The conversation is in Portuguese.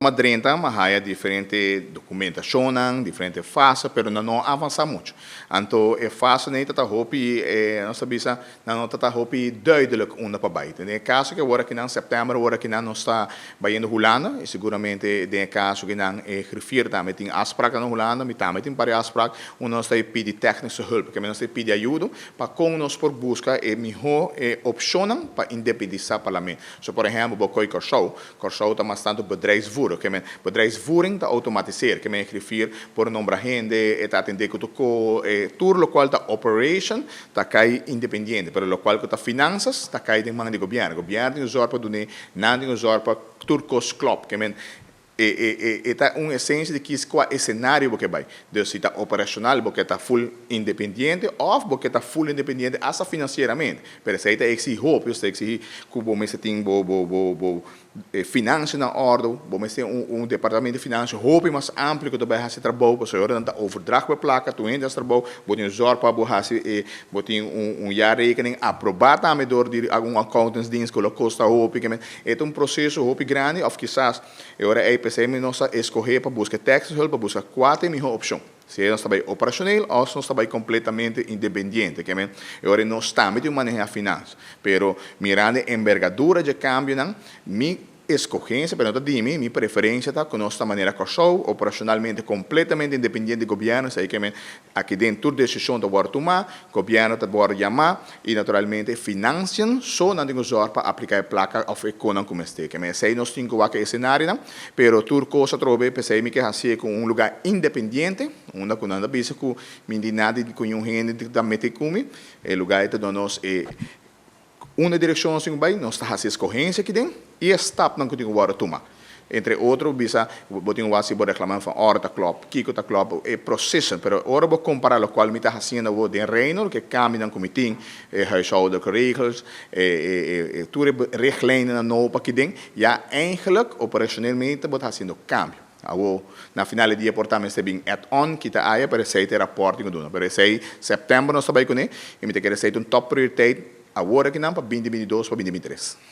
Madrenta, mas há diferente documentação, diferente fase, pero não avança muito. Então, é fácil nem tata hopi, não sabia se não tata hopi duidelijk onder para baixo. No caso que agora que em setembro, agora que não está baiando Holanda, e seguramente no caso que não é refere também tem afspraken na Holanda, mas também tem para afspraak, nós está pedi técnica hulp, que nós está pedi ajuda para com nós por busca e melhor opção para independizar parlamento. So, por exemplo, bokoi Corsou está bastante bedrijfsvoer. Que men bedrijfsvoering está automatiseren, que men refere por nombre gente, está atender que tocou, tudo lo qual está operation, está cai independente, pero lo qual está finanças, está cai de mão de governo. Governo tem usar para donar, não tem usar para turcos club, que men está uma essência de que qual é cenário que vai. Então, se está operacional, porque está full independente, ou porque está full independente até financeiramente. Mas se está exige hope, se exige que você tem finanças na ordem, você tem departamento de finanças hope mais amplo que você vai fazer trabalho, você vai dar overdracht para placa, tu entra trabalho, você tem usar para você tem jaarrekening aprovado também door de algum accountantsdienst que custa hope, que é processo hope grande, ou quizás agora PCM nós escolher para buscar taxas, para buscar quatro melhor opção. Se nós está bem operacional ou se nós está bem completamente independente, que agora nós estamos de manejar finanças, pero mirando a envergadura de cambio, minha escolhência, pero não dime, minha preferência está com nossa maneira Corsou, operacionalmente completamente independente do governo, sei que aqui dentro da decisão da bora tomar, o governo está bora chamar e naturalmente financiam só não tem usar para aplicar a placa ou economia como este, que sei nós temos que cenário, pero tudo coisa trobe, pensei que assim com lugar independente, onde quando anda bisa com mindinade com gente da metecume, o lugar é de nós uma direção assim vai, nós está fazendo escorrência aqui dentro e está não continua agora tomar. Entre outros, bisa, botinho assim vou reclamar para Horta Club, Kiko ta Club, é processo, pero agora vou comparar o qual me está fazendo o de reino, que cambia no comitê, huishoudelijke regels, tudo richtlijnen nou para aqui dentro, ja eigenlijk operacionalmente vou fazendo cambio. Na finale dia portamos bem add-on que está aí para esse reporte que dona, para esse setembro nós trabalhamos com ele, e me tem que receber top prioriteit agora que não para 2022 para 2023.